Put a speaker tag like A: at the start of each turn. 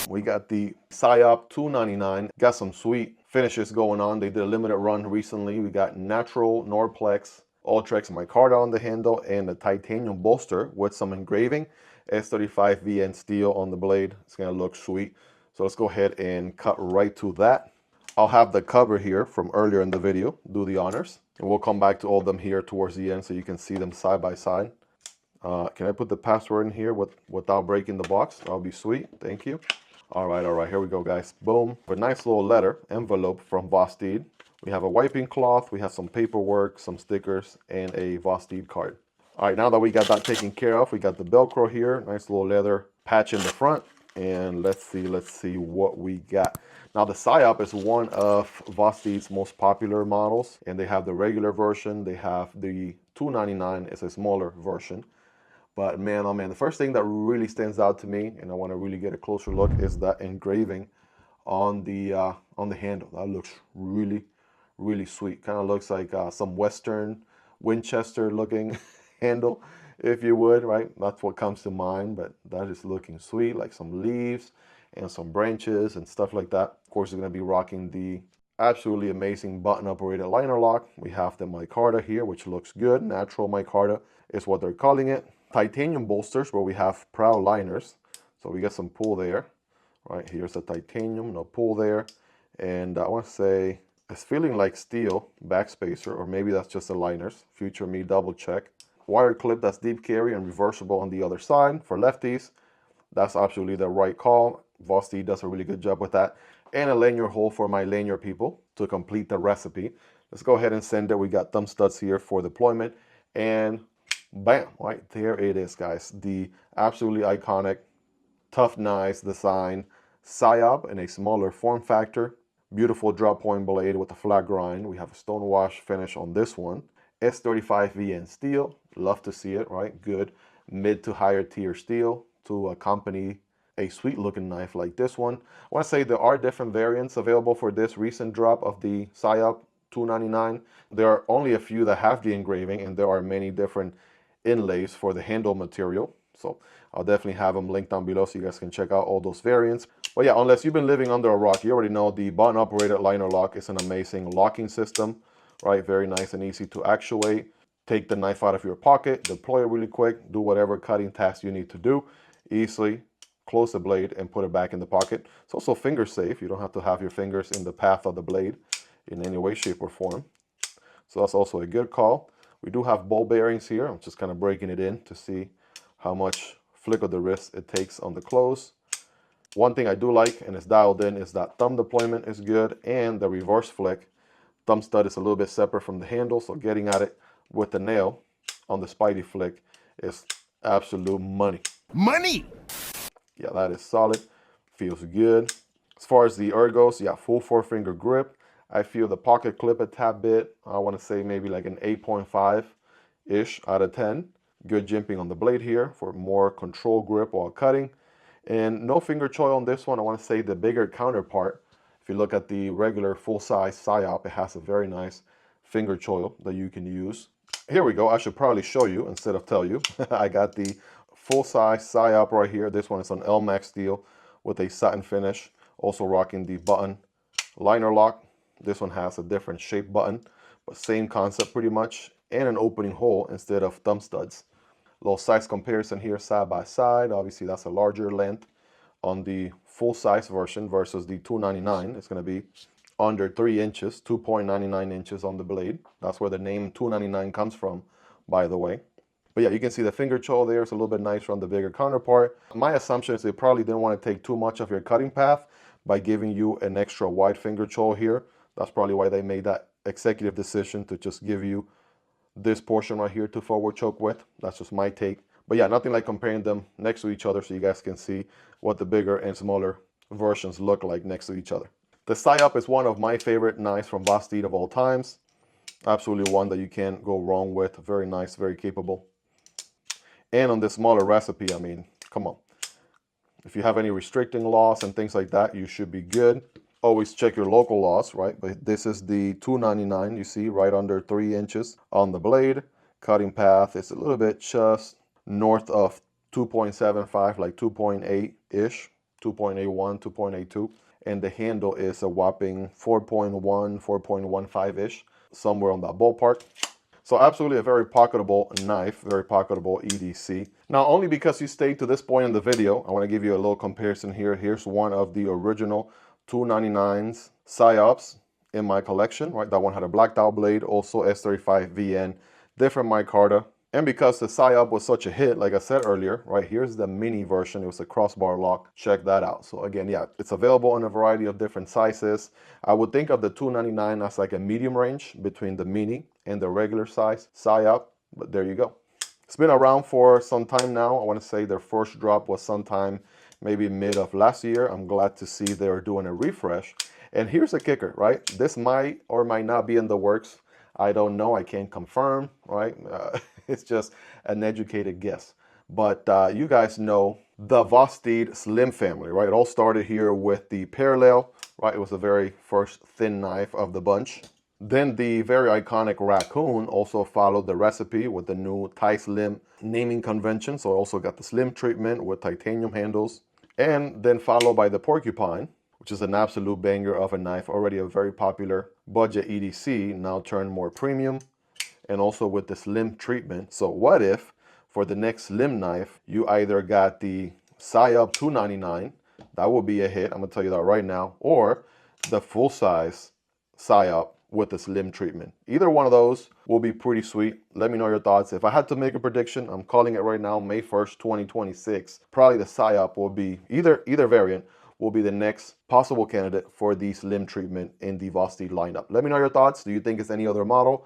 A: We got the Psyop 299. Got some sweet finishes going on. They did a limited run recently. We got natural Norplex Ultrex micarta on the handle and a titanium bolster with some engraving. S35 VN steel on the blade. It's gonna look sweet. So let's go ahead and cut right to that. I'll have the cover here from earlier in the video, do the honors. And we'll come back to all of them here towards the end so you can see them side by side. Can I put the password in here without breaking the box? That'll be sweet, thank you. All right, here we go, guys. Boom, a nice little letter envelope from Vosteed. We have a wiping cloth, we have some paperwork, some stickers, and a Vosteed card. All right, now that we got that taken care of, we got the Velcro here, nice little leather patch in the front. And let's see what we got. Now the Psyop is one of Vosteed's most popular models, and they have the regular version. They have the 299, it's a smaller version. But man, oh man, the first thing that really stands out to me, and I want to really get a closer look, is that engraving on the handle. That looks really, really sweet. Kind of looks like some Western Winchester looking handle, if you would, right? That's what comes to mind, but that is looking sweet, like some leaves and some branches and stuff like that. Of course, you're going to be rocking the absolutely amazing button operated liner lock. We have the micarta here, which looks good. Natural micarta is what they're calling it. Titanium bolsters where we have prow liners. So we get some pull there, right? Here's the titanium, no pull there. And I want to say it's feeling like steel back spacer, or maybe that's just the liners. Future me double check. Wire clip that's deep carry and reversible on the other side for lefties. That's absolutely the right call. Vosteed does a really good job with that. And a lanyard hole for my lanyard people to complete the recipe. Let's go ahead and send it. We got thumb studs here for deployment. And bam, right there it is, guys. The absolutely iconic, tough, nice design Psyop in a smaller form factor. Beautiful drop point blade with a flat grind. We have a stone wash finish on this one. S35 VN steel, love to see it, right? Good mid to higher tier steel to accompany a sweet looking knife like this one. I want to say there are different variants available for this recent drop of the Psyop 299. There are only a few that have the engraving, and there are many different inlays for the handle material. So I'll definitely have them linked down below so you guys can check out all those variants. But yeah, unless you've been living under a rock, you already know the button operated liner lock is an amazing locking system. Right, very nice and easy to actuate. Take the knife out of your pocket, deploy it really quick, do whatever cutting task you need to do. Easily close the blade and put it back in the pocket. It's also finger safe. You don't have to have your fingers in the path of the blade in any way, shape, or form. So that's also a good call. We do have ball bearings here. I'm just kind of breaking it in to see how much flick of the wrist it takes on the close. One thing I do like, and it's dialed in, is that thumb deployment is good, and the reverse flick. Thumb stud is a little bit separate from the handle, so getting at it with the nail on the Spidey flick is absolute money. Money! Yeah, that is solid. Feels good. As far as the ergos, yeah, full 4-finger grip. I feel the pocket clip a tad bit. I want to say maybe like an 8.5-ish out of 10. Good jimping on the blade here for more control grip while cutting. And no finger choil on this one. I want to say the bigger counterpart. If you look at the regular full-size Psyop, it has a very nice finger choil that you can use. Here we go. I should probably show you instead of tell you. I got the full-size Psyop right here. This one is on LMAX steel with a satin finish. Also rocking the button liner lock. This one has a different shape button, but same concept pretty much. And an opening hole instead of thumb studs. Little size comparison here side by side. Obviously, that's a larger length on the full-size version versus the 299. It's going to be under 3 inches, 2.99 inches on the blade. That's where the name 299 comes from, by the way. But yeah, you can see the finger choil there. It's a little bit nicer on the bigger counterpart. My assumption is they probably didn't want to take too much of your cutting path by giving you an extra wide finger choil here. That's probably why they made that executive decision to just give you this portion right here to forward choke with. That's just my take. But yeah, nothing like comparing them next to each other so you guys can see what the bigger and smaller versions look like next to each other. The Psyop is one of my favorite knives from Vosteed of all times. Absolutely one that you can't go wrong with. Very nice, very capable. And on this smaller recipe, I mean, come on. If you have any restricting laws and things like that, you should be good. Always check your local laws, right? But this is the 299, you see, right under 3 inches on the blade. Cutting path is a little bit just north of 2.75, like 2.8-ish. 2.81, 2.82, and the handle is a whopping 4.1, 4.15-ish, somewhere on that ballpark. So absolutely a very pocketable knife, very pocketable EDC. Now, only because you stayed to this point in the video, I want to give you a little comparison here. Here's one of the original 299s Psyops in my collection, right? That one had a blacked out blade, also S35 VN, different micarta. And because the Psyop was such a hit, like I said earlier, right, here's the mini version. It was a crossbar lock. Check that out. So again, yeah, it's available in a variety of different sizes. I would think of the 299 as like a medium range between the mini and the regular size Psyop, but there you go. It's been around for some time now. I want to say their first drop was sometime maybe mid of last year. I'm glad to see they're doing a refresh. And here's the kicker, right? This might or might not be in the works. I don't know. I can't confirm, right? It's just an educated guess. But you guys know the Vosteed Slim family, right? It all started here with the Parallel, right? It was the very first thin knife of the bunch. Then the very iconic Raccoon also followed the recipe with the new TiSlim naming convention. So it also got the slim treatment with titanium handles. And then followed by the Porcupine, which is an absolute banger of a knife, already a very popular budget EDC, now turned more premium, and also with the slim treatment. So what if for the next slim knife, you either got the Psyop 299, that will be a hit, I'm gonna tell you that right now, or the full size Psyop with the slim treatment. Either one of those will be pretty sweet. Let me know your thoughts. If I had to make a prediction, I'm calling it right now, May 1st, 2026. Probably the Psyop will be, either variant will be the next possible candidate for the slim treatment in the Vosteed lineup. Let me know your thoughts. Do you think it's any other model?